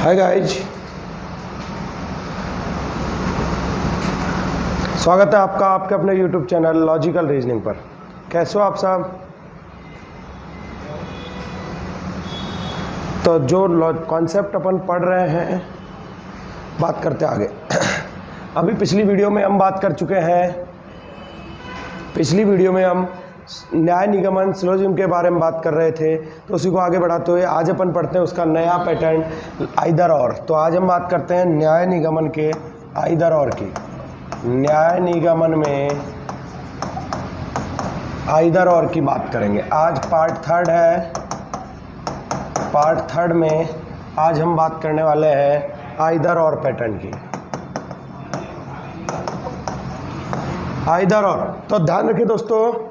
Hi guys, स्वागत है आपका आपके अपने यूट्यूब चैनल लॉजिकल रीजनिंग पर। कैसे हो आप सब? तो जो कॉन्सेप्ट अपन पढ़ रहे हैं बात करते आगे। अभी पिछली वीडियो में हम बात कर चुके हैं, पिछली वीडियो में हम न्याय निगमन सिलोजिज्म के बारे में बात कर रहे थे। तो उसी को आगे बढ़ाते हुए आज अपन पढ़ते हैं उसका नया पैटर्न आइदर और। तो आज हम बात करते हैं न्याय निगमन के आइदर और की। न्याय निगमन में आइदर और की बात करेंगे। आज पार्ट थर्ड है। पार्ट थर्ड में आज हम बात करने वाले हैं आइदर और पैटर्न की। आइदर और, तो ध्यान रखिए दोस्तों,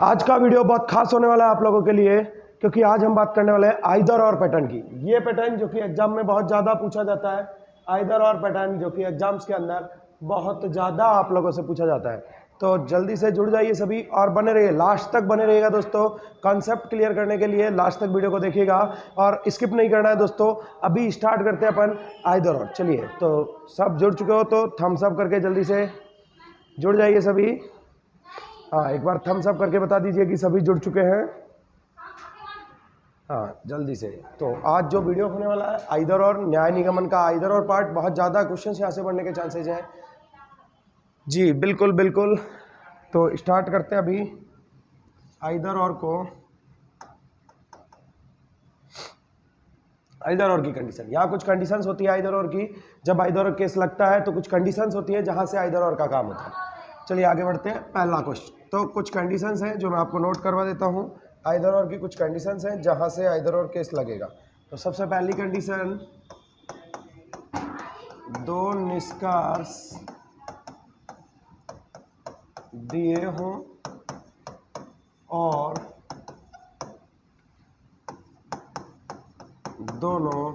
आज का वीडियो बहुत खास होने वाला है आप लोगों के लिए, क्योंकि आज हम बात करने वाले हैं आइदर और पैटर्न की। ये पैटर्न जो कि एग्जाम में बहुत ज़्यादा पूछा जाता है, आइदर और पैटर्न जो कि एग्जाम्स के अंदर बहुत ज़्यादा आप लोगों से पूछा जाता है। तो जल्दी से जुड़ जाइए सभी और बने रहिए, लास्ट तक बने रहिएगा दोस्तों। कॉन्सेप्ट क्लियर करने के लिए लास्ट तक वीडियो को देखिएगा और स्किप नहीं करना है दोस्तों। अभी स्टार्ट करते हैं अपन आइदर और। चलिए, तो सब जुड़ चुके हो तो थम्स अप करके जल्दी से जुड़ जाइए सभी। हाँ, एक बार थम्स अप करके बता दीजिए कि सभी जुड़ चुके हैं। हाँ, जल्दी से। तो आज जो वीडियो होने वाला है आइदर और न्याय निगमन का आइदर और पार्ट, बहुत ज़्यादा क्वेश्चन यहाँ से बढ़ने के चांसेज हैं जी। बिल्कुल बिल्कुल, तो स्टार्ट करते हैं अभी आइदर और को। आइदर और की कंडीशन, यहाँ कुछ कंडीशंस होती है आइदर और की। जब आइदर और केस लगता है तो कुछ कंडीशंस होती है जहाँ से आइदर और का काम होता है। चलिए आगे बढ़ते हैं। पहला क्वेश्चन, तो कुछ कंडीशंस हैं जो मैं आपको नोट करवा देता हूँ। आइदर और की कुछ कंडीशंस हैं जहाँ से आइदर और केस लगेगा। तो सबसे पहली कंडीशन, दो निष्कर्ष दिए हों और दोनों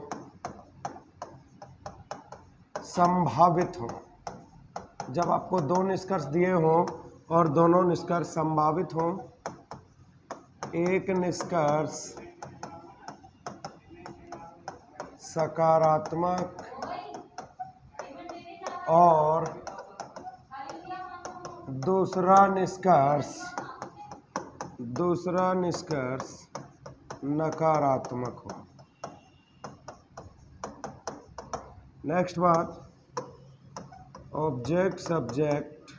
संभावित हों। जब आपको दो निष्कर्ष दिए हों और दोनों निष्कर्ष संभावित हों, एक निष्कर्ष सकारात्मक और दूसरा निष्कर्ष नकारात्मक हो। नेक्स्ट बात, ऑब्जेक्ट सब्जेक्ट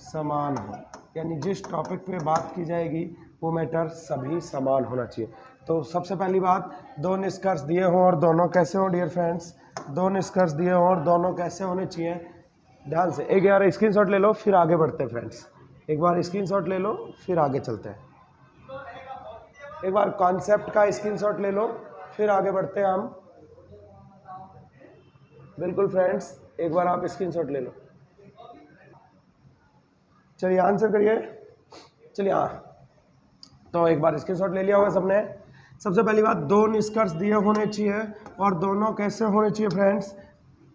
समान हो, यानी जिस टॉपिक पे बात की जाएगी वो मैटर सभी समान होना चाहिए। तो सबसे पहली बात, दो निष्कर्ष दिए हों और दोनों कैसे हों डियर फ्रेंड्स, दो निष्कर्ष दिए हों और दोनों कैसे होने चाहिए। ध्यान से एक बार स्क्रीनशॉट ले लो फिर आगे बढ़ते हैं फ्रेंड्स। एक बार स्क्रीनशॉट ले लो फिर आगे चलते हैं। एक बार कॉन्सेप्ट का स्क्रीनशॉट ले लो फिर आगे बढ़ते हैं हम। बिल्कुल फ्रेंड्स, एक बार आप स्क्रीनशॉट ले लो। चलिए आंसर करिए। चलिए हाँ, तो एक बार स्क्रीनशॉट ले लिया होगा सबने। सबसे पहली बात, दो निष्कर्ष दिए होने चाहिए और दोनों कैसे होने चाहिए फ्रेंड्स,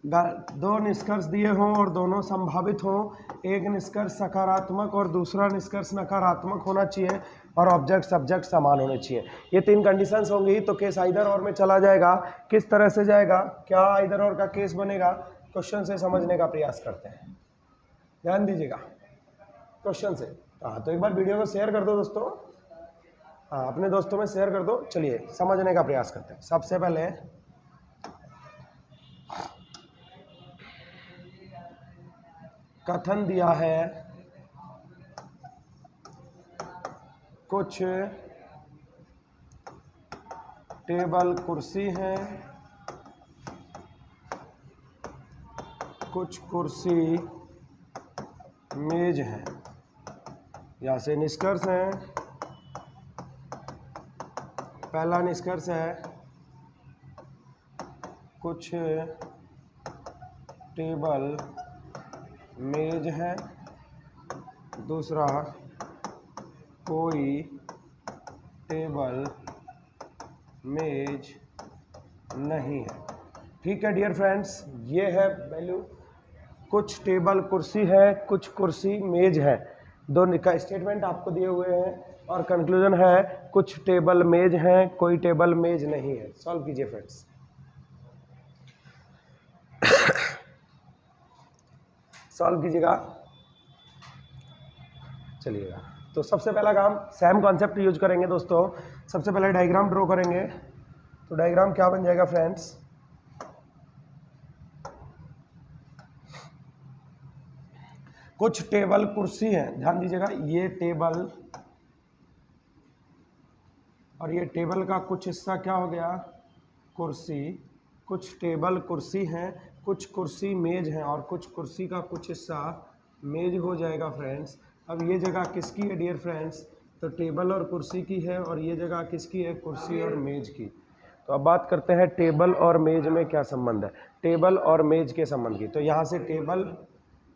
दो निष्कर्ष दिए हों और दोनों संभावित हों, एक निष्कर्ष सकारात्मक और दूसरा निष्कर्ष नकारात्मक होना चाहिए और ऑब्जेक्ट सब्जेक्ट समान होने चाहिए। ये तीन कंडीशंस होंगी तो केस आइदर और में चला जाएगा। किस तरह से जाएगा, क्या आइदर और का केस बनेगा, क्वेश्चन से समझने का प्रयास करते हैं। ध्यान दीजिएगा क्वेश्चन से। हाँ, तो एक बार वीडियो को शेयर कर दो दोस्तों। हाँ, अपने दोस्तों में शेयर कर दो। चलिए समझने का प्रयास करते हैं। सबसे पहले कथन दिया है, कुछ टेबल कुर्सी हैं, कुछ कुर्सी मेज हैं। यहाँ से निष्कर्ष है। पहला निष्कर्ष है कुछ टेबल मेज है, दूसरा कोई टेबल मेज नहीं है। ठीक है डियर फ्रेंड्स, ये है वैल्यू। कुछ टेबल कुर्सी है, कुछ कुर्सी मेज है। दो का स्टेटमेंट आपको दिए हुए हैं और कंक्लूजन है कुछ टेबल मेज हैं, कोई टेबल मेज नहीं है। सॉल्व कीजिए फ्रेंड्स। सॉल्व कीजिएगा, चलिएगा। तो सबसे पहला काम सेम कॉन्सेप्ट यूज करेंगे दोस्तों। सबसे पहले डायग्राम ड्रॉ करेंगे। तो डायग्राम क्या बन जाएगा फ्रेंड्स, कुछ टेबल कुर्सी है, ध्यान दीजिएगा, ये टेबल और ये टेबल का कुछ हिस्सा क्या हो गया, कुर्सी। कुछ टेबल कुर्सी हैं, कुछ कुर्सी मेज हैं और कुछ कुर्सी का कुछ हिस्सा मेज हो जाएगा फ्रेंड्स। अब ये जगह किसकी है डियर फ्रेंड्स, तो टेबल और कुर्सी की है और ये जगह किसकी है, कुर्सी और मेज की। तो अब बात करते हैं टेबल और मेज में क्या संबंध है, टेबल और मेज के संबंध की। तो यहाँ से टेबल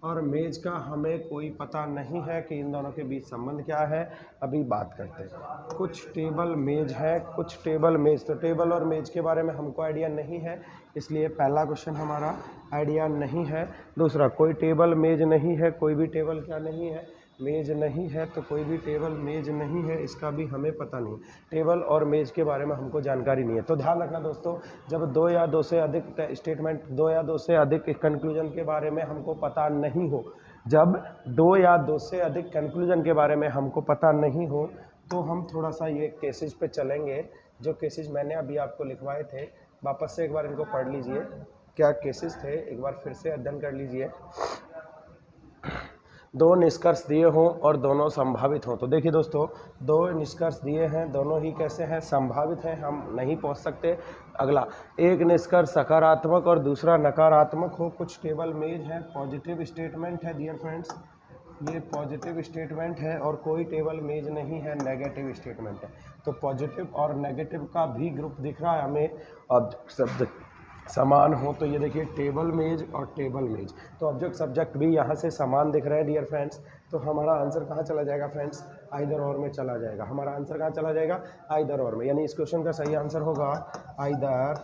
और मेज का हमें कोई पता नहीं है कि इन दोनों के बीच संबंध क्या है। अभी बात करते हैं, कुछ टेबल मेज है, कुछ टेबल मेज। तो टेबल और मेज के बारे में हमको आइडिया नहीं है, इसलिए पहला क्वेश्चन हमारा आइडिया नहीं है। दूसरा, कोई टेबल मेज नहीं है, कोई भी टेबल क्या नहीं है, मेज नहीं है, तो कोई भी टेबल मेज नहीं है, इसका भी हमें पता नहीं। टेबल और मेज के बारे में हमको जानकारी नहीं है। तो ध्यान रखना दोस्तों, जब दो या दो से अधिक स्टेटमेंट, दो या दो से अधिक कंक्लूजन के बारे में हमको पता नहीं हो, जब दो या दो से अधिक कंक्लूजन के बारे में हमको पता नहीं हो, तो हम थोड़ा सा ये केसेज पे चलेंगे। जो केसेज मैंने अभी आपको लिखवाए थे, वापस से एक बार इनको पढ़ लीजिए, क्या केसेज थे, एक बार फिर से अध्ययन कर लीजिए। दो निष्कर्ष दिए हों और दोनों संभावित हों। तो देखिए दोस्तों, दो निष्कर्ष दिए हैं, दोनों ही कैसे हैं, संभावित हैं, हम नहीं पहुंच सकते। अगला, एक निष्कर्ष सकारात्मक और दूसरा नकारात्मक हो। कुछ टेबल मेज है, पॉजिटिव स्टेटमेंट है डियर फ्रेंड्स, ये पॉजिटिव स्टेटमेंट है और कोई टेबल मेज नहीं है, नेगेटिव स्टेटमेंट है। तो पॉजिटिव और नेगेटिव का भी ग्रुप दिख रहा है हमें। ऑब्जेक्ट सब्जेक्ट समान हो, तो ये देखिए टेबल मेज और टेबल मेज, तो ऑब्जेक्ट सब्जेक्ट भी यहाँ से समान दिख रहे हैं डियर फ्रेंड्स। तो हमारा आंसर कहाँ चला जाएगा फ्रेंड्स, आइदर और में चला जाएगा। हमारा आंसर कहाँ चला जाएगा, आइदर और में, यानी इस क्वेश्चन का सही आंसर होगा आइदर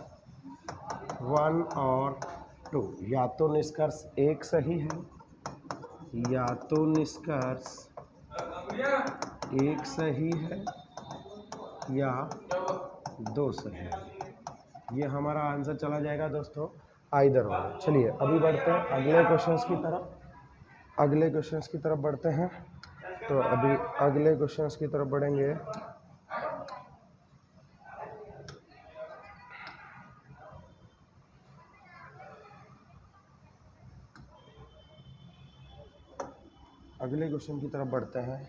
1 और 2। या तो निष्कर्ष एक सही है, या तो निष्कर्ष एक सही है, या दो सही है। ये हमारा आंसर चला जाएगा दोस्तों आइदर और। चलिए अभी बढ़ते हैं अगले क्वेश्चंस की तरफ, अगले क्वेश्चंस की तरफ बढ़ते हैं। तो अभी अगले क्वेश्चंस की तरफ बढ़ेंगे। अगले क्वेश्चन की तरफ बढ़ते हैं।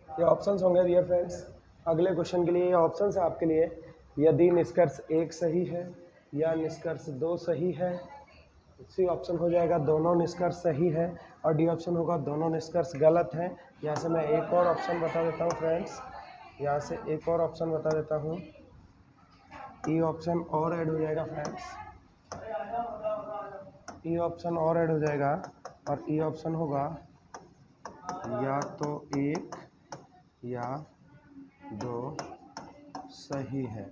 ये ऑप्शंस होंगे डियर फ्रेंड्स, अगले क्वेश्चन के लिए ये ऑप्शंस है आपके लिए। यदि निष्कर्ष एक सही है या निष्कर्ष दो सही है, सी ऑप्शन हो जाएगा दोनों निष्कर्ष सही है, और डी ऑप्शन होगा दोनों निष्कर्ष गलत हैं। यहाँ से मैं एक और ऑप्शन बता देता हूँ फ्रेंड्स, यहाँ से एक और ऑप्शन बता देता हूँ, ई ऑप्शन और ऐड हो जाएगा फ्रेंड्स, ई ऑप्शन और ऐड हो जाएगा, और ई ऑप्शन होगा या तो एक या दो सही है।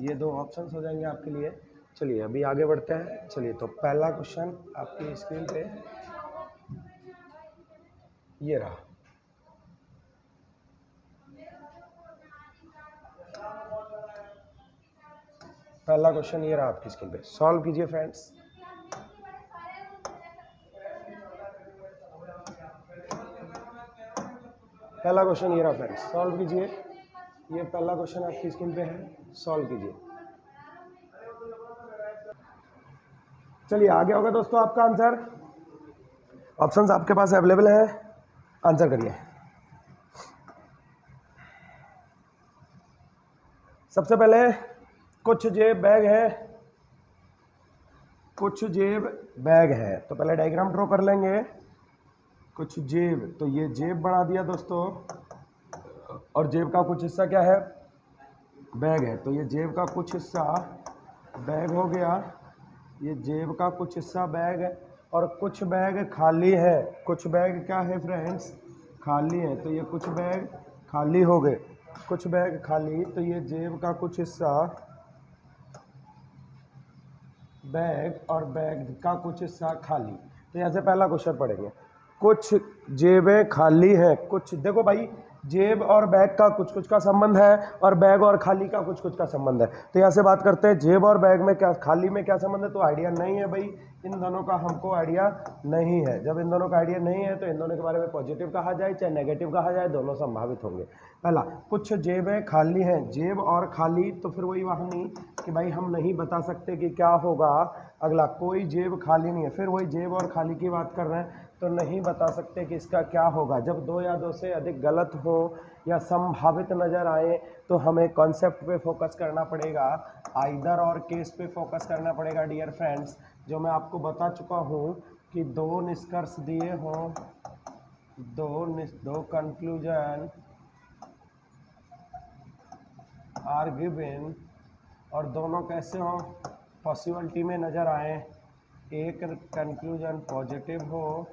ये दो ऑप्शंस हो जाएंगे आपके लिए। चलिए अभी आगे बढ़ते हैं। चलिए तो पहला क्वेश्चन आपकी स्क्रीन पे ये रहा। पहला क्वेश्चन ये रहा आपकी स्क्रीन पे, सॉल्व कीजिए फ्रेंड्स। पहला क्वेश्चन ये रहा फ्रेंड्स, सॉल्व कीजिए। ये पहला क्वेश्चन आपकी स्क्रीन पे है, सॉल्व कीजिए। चलिए आगे होगा दोस्तों आपका आंसर, ऑप्शंस आपके पास अवेलेबल है, आंसर करिए। सबसे पहले कुछ जेब बैग है, कुछ जेब बैग है। तो पहले डायग्राम ड्रॉ कर लेंगे। कुछ जेब, तो ये जेब बना दिया दोस्तों, और जेब का कुछ हिस्सा क्या है, बैग है। तो ये जेब का कुछ हिस्सा बैग हो गया, ये जेब का कुछ हिस्सा बैग है, और कुछ बैग खाली है। कुछ बैग क्या है फ्रेंड्स, खाली है। तो ये कुछ बैग खाली हो गए, कुछ बैग खाली, तो ये जेब का कुछ हिस्सा, बैग और बैग का कुछ हिस्सा खाली। तो यहाँ से पहला क्वेश्चन पढ़ेंगे। कुछ जेबें खाली हैं, कुछ, देखो भाई जेब और बैग का कुछ कुछ का संबंध है और बैग और खाली का कुछ कुछ का संबंध है। तो यहाँ से बात करते हैं जेब और बैग में क्या, खाली में क्या संबंध है, तो आइडिया नहीं है भाई, इन दोनों का हमको आइडिया नहीं है। जब इन दोनों का आइडिया नहीं है तो इन दोनों के बारे में पॉजिटिव कहा जाए चाहे नेगेटिव कहा जाए, दोनों संभावित होंगे। पहला, कुछ जेबें खाली हैं, जेब और खाली, तो फिर वही वाहनी कि भाई हम नहीं बता सकते कि क्या होगा। अगला, कोई जेब खाली नहीं है, फिर वही जेब और खाली की बात कर रहे हैं, तो नहीं बता सकते कि इसका क्या होगा। जब दो या दो से अधिक गलत हो या संभावित नज़र आए तो हमें कॉन्सेप्ट पे फोकस करना पड़ेगा, आइदर और केस पे फोकस करना पड़ेगा डियर फ्रेंड्स। जो मैं आपको बता चुका हूँ कि दो निष्कर्ष दिए हों, दो कंक्लूजन आर गिवन, और दोनों कैसे हों, पॉसिबिलिटी में नज़र आए, एक कंक्लूजन पॉजिटिव हो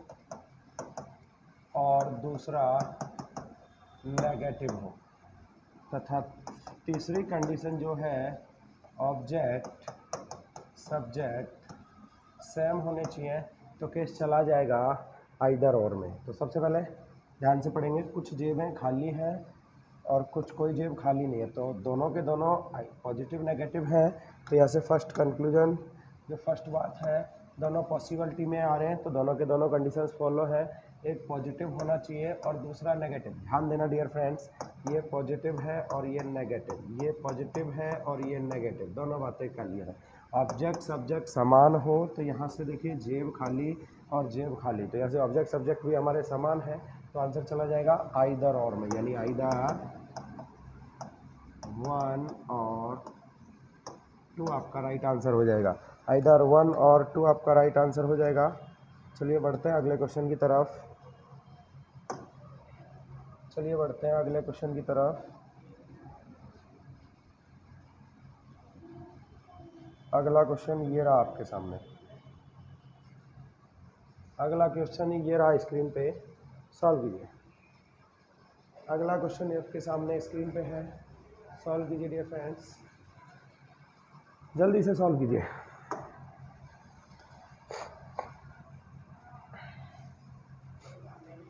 और दूसरा नेगेटिव हो, तथा तीसरी कंडीशन जो है ऑब्जेक्ट सब्जेक्ट सेम होने चाहिए, तो केस चला जाएगा आइदर और में। तो सबसे पहले ध्यान से पढ़ेंगे, कुछ जेबें खाली हैं और कुछ कोई जेब खाली नहीं है, तो दोनों के दोनों पॉजिटिव नेगेटिव हैं। तो यहाँ से फर्स्ट कंक्लूजन, जो फर्स्ट बात है, दोनों पॉसिबिलिटी में आ रहे हैं, तो दोनों के दोनों कंडीशंस फॉलो है, एक पॉजिटिव होना चाहिए और दूसरा नेगेटिव। ध्यान देना डियर फ्रेंड्स, ये पॉजिटिव है और ये नेगेटिव, ये पॉजिटिव है और ये नेगेटिव, दोनों बातें क्लियर है। ऑब्जेक्ट सब्जेक्ट समान हो, तो यहाँ से देखिए जेब खाली और जेब खाली, तो यहाँ से ऑब्जेक्ट सब्जेक्ट भी हमारे समान है, तो आंसर चला जाएगा आइदर और में, यानी आइदर 1 और 2 आपका राइट आंसर हो जाएगा। आइदर 1 और 2 आपका राइट आंसर हो जाएगा। चलिए बढ़ते हैं अगले क्वेश्चन की तरफ, अगले क्वेश्चन की तरफ। अगला क्वेश्चन ये रहा आपके सामने, अगला क्वेश्चन ये रहा स्क्रीन पे, सॉल्व कीजिए। अगला क्वेश्चन आपके सामने स्क्रीन पे है, सॉल्व कीजिए डियर फ्रेंड्स, जल्दी से सॉल्व कीजिए।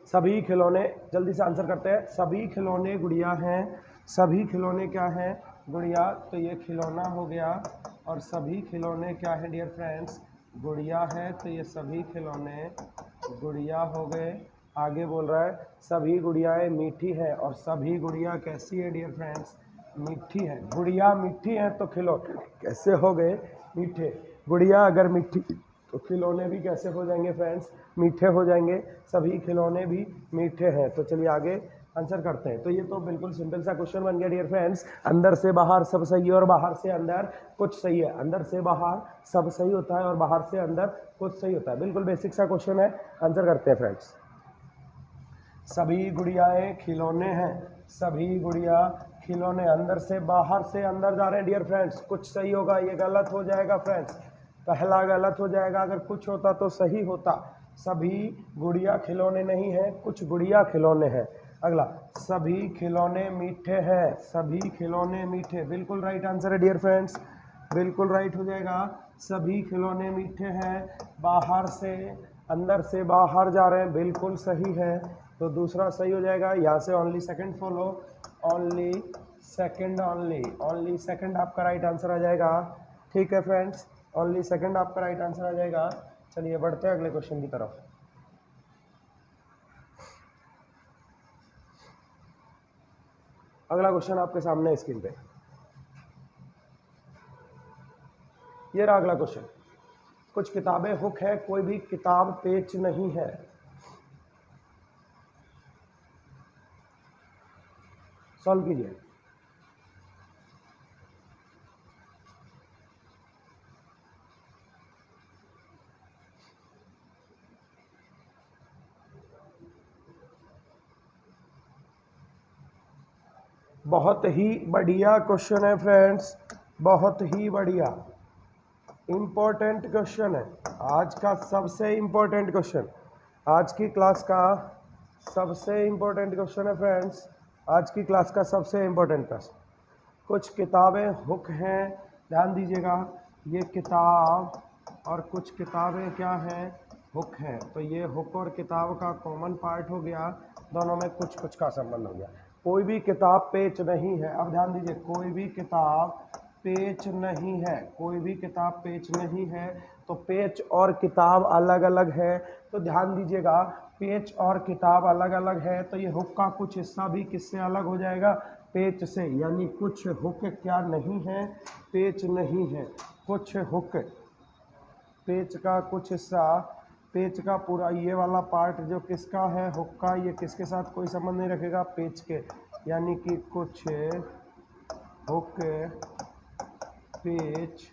सभी खिलौने, जल्दी से आंसर करते हैं, सभी खिलौने गुड़िया हैं, सभी खिलौने क्या हैं, गुड़िया, तो ये खिलौना हो गया, और सभी खिलौने क्या है डियर फ्रेंड्स, गुड़िया है, तो ये सभी खिलौने गुड़िया हो गए। आगे बोल रहा है सभी गुड़ियाएँ मीठी हैं, और सभी गुड़िया कैसी है डियर फ्रेंड्स, मीठी है। गुड़िया मीठी है तो खिलौने कैसे हो गए, मीठे। गुड़िया अगर मीठी तो खिलौने भी कैसे हो जाएंगे फ्रेंड्स, मीठे हो जाएंगे। सभी खिलौने भी मीठे हैं। तो चलिए आगे आंसर करते हैं। तो ये तो बिल्कुल सिंपल सा क्वेश्चन बन गया डियर फ्रेंड्स, अंदर से बाहर सब सही है और बाहर से अंदर कुछ सही है। अंदर से बाहर सब सही होता है और बाहर से अंदर कुछ सही होता है, बिल्कुल बेसिक सा क्वेश्चन है। आंसर करते हैं फ्रेंड्स। सभी गुड़ियाएँ खिलौने हैं, सभी गुड़िया खिलौने अंदर से बाहर से अंदर जा रहे हैं डियर फ्रेंड्स, कुछ सही होगा, ये गलत हो जाएगा फ्रेंड्स, पहला गलत हो जाएगा, अगर कुछ होता तो सही होता। सभी गुड़िया खिलौने नहीं हैं, कुछ गुड़िया खिलौने हैं। अगला, सभी खिलौने मीठे हैं, सभी खिलौने मीठे, बिल्कुल राइट आंसर है डियर फ्रेंड्स, बिल्कुल राइट हो जाएगा। सभी खिलौने मीठे हैं, बाहर से अंदर से बाहर जा रहे हैं, बिल्कुल सही है, तो दूसरा सही हो जाएगा। यहाँ से only second follow, only second, only second आपका राइट आंसर आ जाएगा। ठीक है फ्रेंड्स, ओनली सेकंड आपका राइट आंसर आ जाएगा। चलिए बढ़ते हैं अगले क्वेश्चन की तरफ। अगला क्वेश्चन आपके सामने स्क्रीन पे, ये रहा अगला क्वेश्चन। कुछ किताबें हुक है, कोई भी किताब पेच नहीं है। सॉल्व कीजिए। बहुत ही बढ़िया क्वेश्चन है फ्रेंड्स, बहुत ही बढ़िया इम्पोर्टेंट क्वेश्चन है, आज का सबसे इम्पोर्टेंट क्वेश्चन, आज की क्लास का सबसे इम्पोर्टेंट क्वेश्चन है फ्रेंड्स। आज की क्लास का सबसे इम्पोर्टेंट प्रश्न, कुछ किताबें हुक हैं, ध्यान दीजिएगा, ये किताब और कुछ किताबें क्या हैं, हुक हैं। तो ये हुक और किताब का कॉमन पार्ट हो गया, दोनों में कुछ कुछ का संबंध हो गया। कोई भी किताब पेच नहीं है, अब ध्यान दीजिए, कोई भी किताब पेच नहीं है, कोई भी किताब पेच नहीं है, तो पेच और किताब अलग अलग है। तो ध्यान दीजिएगा, पेच और किताब अलग अलग है, तो ये हुक का कुछ हिस्सा भी किससे अलग हो जाएगा, पेच से। यानी कुछ हुक क्या नहीं है, पेच नहीं है। कुछ हुक, पेच का कुछ हिस्सा, पेच का पूरा ये वाला पार्ट जो किसका है, हुक का, ये किसके साथ कोई संबंध नहीं रखेगा, पेच के। यानी कि कुछ हुक पेच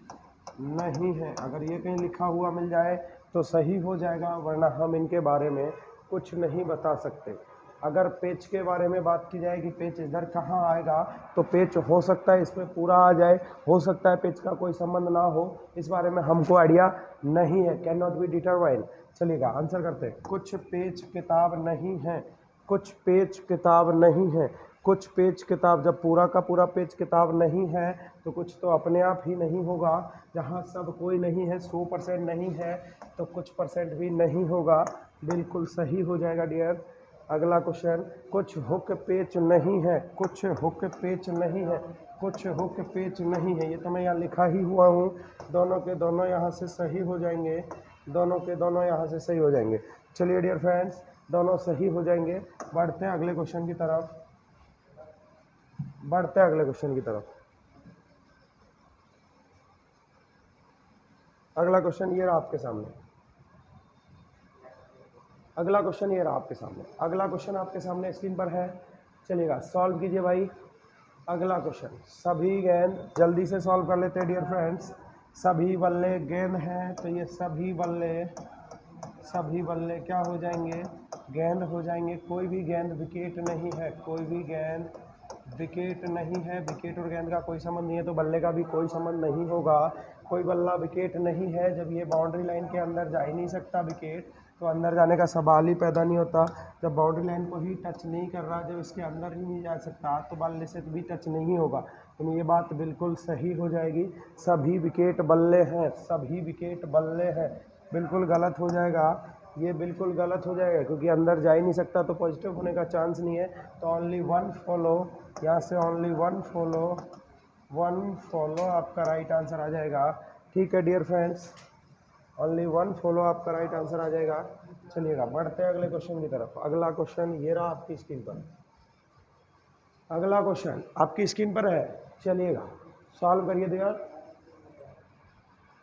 नहीं है। अगर ये कहीं लिखा हुआ मिल जाए तो सही हो जाएगा, वरना हम इनके बारे में कुछ नहीं बता सकते। अगर पेच के बारे में बात की जाए कि पेच इधर कहाँ आएगा, तो पेच हो सकता है इसमें पूरा आ जाए, हो सकता है पेच का कोई संबंध ना हो, इस बारे में हमको आइडिया नहीं है, कैन नॉट बी डिटरमाइन। चलिएगा आंसर करते हैं। कुछ पेच किताब नहीं है, कुछ पेच किताब नहीं है। कुछ पेज किताब, जब पूरा का पूरा पेज किताब नहीं है तो कुछ तो अपने आप ही नहीं होगा। जहाँ सब कोई नहीं है, 100% नहीं है, तो कुछ परसेंट भी नहीं होगा, बिल्कुल सही हो जाएगा डियर। अगला क्वेश्चन, कुछ हुक पेच नहीं है, कुछ हुक पेच नहीं है, कुछ हुक पेच नहीं है। ये तो मैं यहाँ लिखा ही हुआ हूँ, दोनों के दोनों यहाँ से सही हो जाएंगे, दोनों के दोनों यहाँ से सही हो जाएंगे। चलिए डियर फ्रेंड्स, दोनों सही हो जाएंगे। बढ़ते हैं अगले क्वेश्चन की तरफ, बढ़ते हैं अगले क्वेश्चन की तरफ। अगला क्वेश्चन ये रहा आपके सामने, अगला क्वेश्चन ये रहा आपके सामने, अगला क्वेश्चन आपके सामने स्क्रीन पर है। चलिएगा सॉल्व कीजिए भाई। अगला क्वेश्चन, सभी गेंद, जल्दी से सॉल्व कर लेते हैं डियर फ्रेंड्स। सभी बल्ले गेंद हैं, तो ये सभी बल्ले, सभी बल्ले क्या हो जाएंगे, गेंद हो जाएंगे। कोई भी गेंद विकेट नहीं है, कोई भी गेंद विकेट नहीं है, विकेट और गेंद का कोई संबंध नहीं है, तो बल्ले का भी कोई संबंध नहीं होगा। कोई बल्ला विकेट नहीं है, जब ये बाउंड्री लाइन के अंदर जा ही नहीं सकता विकेट, तो अंदर जाने का सवाल ही पैदा नहीं होता। जब बाउंड्री लाइन को ही टच नहीं कर रहा, जब इसके अंदर ही नहीं जा सकता, तो बल्ले से भी टच नहीं होगा। तो ये बात बिल्कुल सही हो जाएगी, सभी विकेट बल्ले हैं, सभी विकेट बल्ले हैं। बिल्कुल गलत हो जाएगा, ये बिल्कुल गलत हो जाएगा, क्योंकि अंदर जा ही नहीं सकता, तो पॉजिटिव होने का चांस नहीं है। तो ओनली वन फॉलो, यहाँ से only one follow, one follow आपका राइट आंसर आ जाएगा। ठीक है dear friends, only one follow आपका राइट आंसर आ जाएगा। चलिएगा बढ़ते हैं अगले क्वेश्चन की तरफ। अगला क्वेश्चन ये रहा आपकी स्क्रीन पर, अगला क्वेश्चन आपकी स्क्रीन पर है। चलिएगा सॉल्व करिए डियर,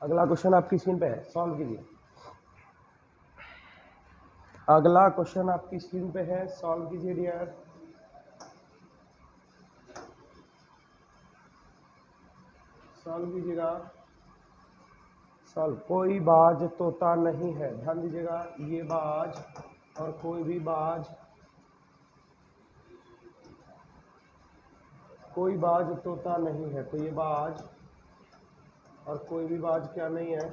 अगला क्वेश्चन आपकी स्क्रीन पे है, सॉल्व कीजिए। अगला क्वेश्चन आपकी स्क्रीन पे है, सॉल्व कीजिए डियर। सॉल्व कीजिएगा, सॉल्व। कोई बाज तोता नहीं है, ध्यान दीजिएगा, ये बाज और कोई भी बाज, कोई बाज तोता नहीं है, तो ये बाज और कोई भी बाज क्या नहीं है,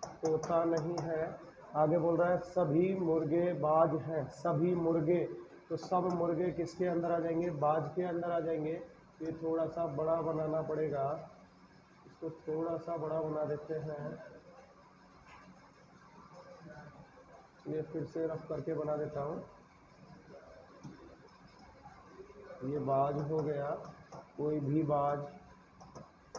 तोता नहीं है। आगे बोल रहा है सभी मुर्गे बाज हैं, सभी मुर्गे, तो सब मुर्गे किसके अंदर आ जाएंगे, बाज के अंदर आ जाएंगे। ये थोड़ा सा बड़ा बनाना पड़ेगा, इसको थोड़ा सा बड़ा बना देते हैं। ये फिर से रफ करके बना देता हूँ। ये बाज हो गया, कोई भी बाज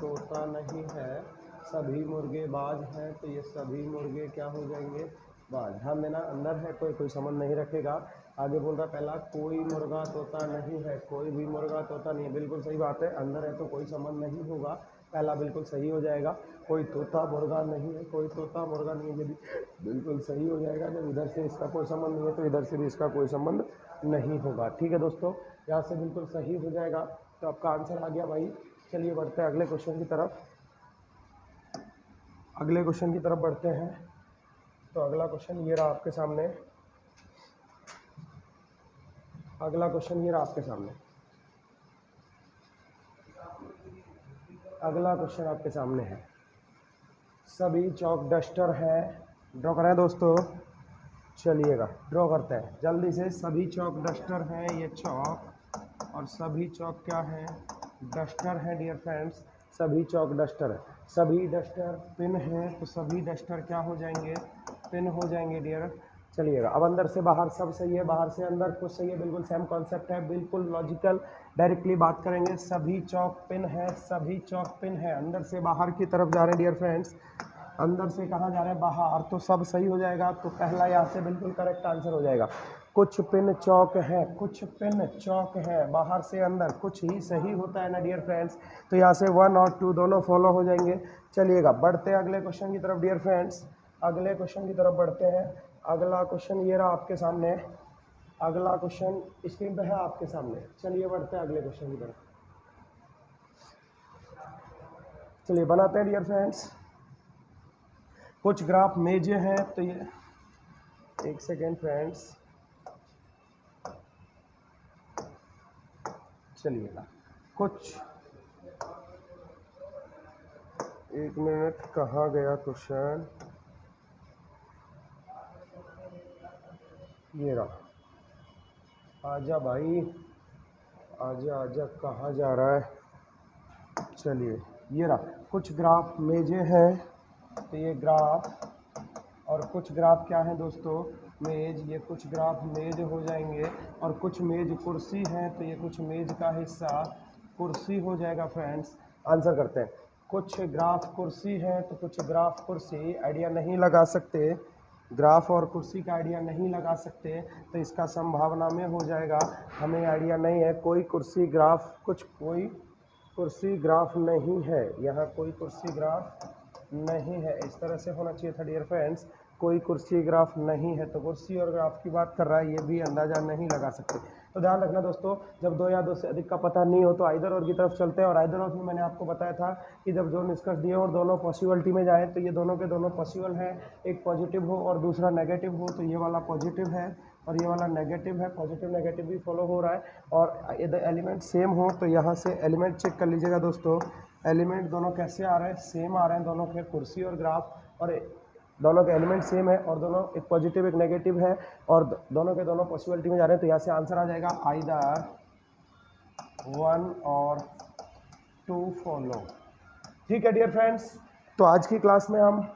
तोता नहीं है, सभी मुर्गे बाज हैं, तो ये सभी मुर्गे क्या हो जाएंगे, बाज। ध्यान देना, अंदर है कोई संबंध नहीं रखेगा। आगे बोल रहा पहला, कोई मुर्गा तोता नहीं है, कोई भी मुर्गा तोता नहीं है, बिल्कुल सही बात है, अंदर है तो कोई संबंध नहीं होगा, पहला बिल्कुल सही हो जाएगा। कोई तोता मुर्गा नहीं है, कोई तोता मुर्गा नहीं है, ये भी बिल्कुल सही हो जाएगा। जब इधर से इसका कोई संबंध नहीं है, तो इधर से भी इसका कोई संबंध नहीं होगा। ठीक है दोस्तों, यहाँ से बिल्कुल सही हो जाएगा, तो आपका आंसर आ गया भाई। चलिए बढ़ते हैं अगले क्वेश्चन की तरफ, अगले क्वेश्चन की तरफ बढ़ते हैं। तो अगला क्वेश्चन ये रहा आपके सामने, अगला क्वेश्चन ये रहा आपके सामने, अगला क्वेश्चन आपके सामने है। सभी चौक डस्टर है, ड्रॉ करें दोस्तों। चलिएगा ड्रॉ करते हैं जल्दी से। सभी चौक डस्टर हैं, ये चौक और सभी चौक क्या हैं, डस्टर हैं डियर फ्रेंड्स, सभी चौक डस्टर है, सभी डस्टर पिन है, तो सभी डस्टर क्या हो जाएंगे, पिन हो जाएंगे डियर। चलिएगा, अब अंदर से बाहर सब सही है, बाहर से अंदर कुछ सही है, बिल्कुल सेम कॉन्सेप्ट है, बिल्कुल लॉजिकल। डायरेक्टली बात करेंगे, सभी चौक पिन है, सभी चौक पिन है, अंदर से बाहर की तरफ जा रहे हैं डियर फ्रेंड्स, अंदर से कहाँ जा रहे हैं, बाहर, तो सब सही हो जाएगा। तो पहला यहाँ से बिल्कुल करेक्ट आंसर हो जाएगा। कुछ पिन चौक है, कुछ पिन चौक है, बाहर से अंदर कुछ ही सही होता है ना डियर फ्रेंड्स। तो यहाँ से 1 और 2 दोनों फॉलो हो जाएंगे। चलिएगा, बढ़ते हैं अगले क्वेश्चन की तरफ डियर फ्रेंड्स, अगले क्वेश्चन की तरफ बढ़ते हैं। अगला क्वेश्चन ये रहा आपके सामने, अगला क्वेश्चन स्क्रीन पे है आपके सामने। चलिए बढ़ते हैं अगले क्वेश्चन की तरफ, चलिए बनाते हैं डियर फ्रेंड्स। कुछ ग्राफ मेजे हैं, तो ये एक सेकेंड फ्रेंड्स, चलिएगा कुछ, एक मिनट, कहाँ गया क्वेश्चन, ये रहा, आजा भाई आजा आजा, कहाँ जा रहा है। चलिए ये रहा, कुछ ग्राफ मेजे हैं, तो ये ग्राफ, और कुछ ग्राफ क्या है दोस्तों, मेज, ये कुछ ग्राफ मेज हो जाएंगे, और कुछ मेज कुर्सी हैं, तो ये कुछ मेज का हिस्सा कुर्सी हो जाएगा फ्रेंड्स। आंसर करते हैं, कुछ ग्राफ कुर्सी है, तो कुछ ग्राफ कुर्सी, आइडिया नहीं लगा सकते, ग्राफ और कुर्सी का आइडिया नहीं लगा सकते, तो इसका संभावना में हो जाएगा, हमें आइडिया नहीं है, कोई कुर्सी ग्राफ, कुछ कोई कुर्सी ग्राफ नहीं है, यहाँ कोई कुर्सी ग्राफ नहीं है, इस तरह से होना चाहिए था डियर फ्रेंड्स, कोई कुर्सी ग्राफ नहीं है, तो कुर्सी और ग्राफ की बात कर रहा है, ये भी अंदाज़ा नहीं लगा सकते। तो ध्यान रखना दोस्तों, जब 2 या 2 से अधिक का पता नहीं हो तो आइदर और की तरफ चलते हैं, और आइदर और में मैंने आपको बताया था कि जब जो निष्कर्ष दिए और दोनों पॉसिबिलिटी में जाए, तो ये दोनों के दोनों पॉसिबल है, एक पॉजिटिव हो और दूसरा नेगेटिव हो, तो ये वाला पॉजिटिव है और ये वाला नेगेटिव है, पॉजिटिव नेगेटिव भी फॉलो हो रहा है, और यदि एलिमेंट सेम हो तो यहाँ से एलिमेंट चेक कर लीजिएगा दोस्तों, एलिमेंट दोनों कैसे आ रहे हैं, सेम आ रहे हैं दोनों के, कुर्सी और ग्राफ, और दोनों के एलिमेंट सेम है, और दोनों एक पॉजिटिव एक नेगेटिव है, और दोनों के दोनों पॉसिबिलिटी में जा रहे हैं, तो यहाँ से आंसर आ जाएगा आइदर 1 और 2 फॉलो। ठीक है डियर फ्रेंड्स, तो आज की क्लास में हम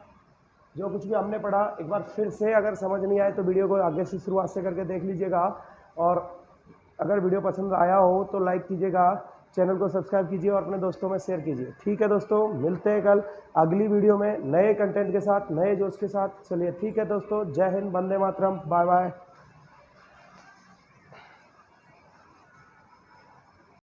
जो कुछ भी हमने पढ़ा, एक बार फिर से अगर समझ नहीं आए तो वीडियो को आगे से शुरुआत से करके देख लीजिएगा, और अगर वीडियो पसंद आया हो तो लाइक कीजिएगा, चैनल को सब्सक्राइब कीजिए और अपने दोस्तों में शेयर कीजिए। ठीक है दोस्तों, मिलते हैं कल अगली वीडियो में नए कंटेंट के साथ, नए जोश के साथ। चलिए ठीक है दोस्तों, जय हिंद, वंदे मातरम, बाय बाय।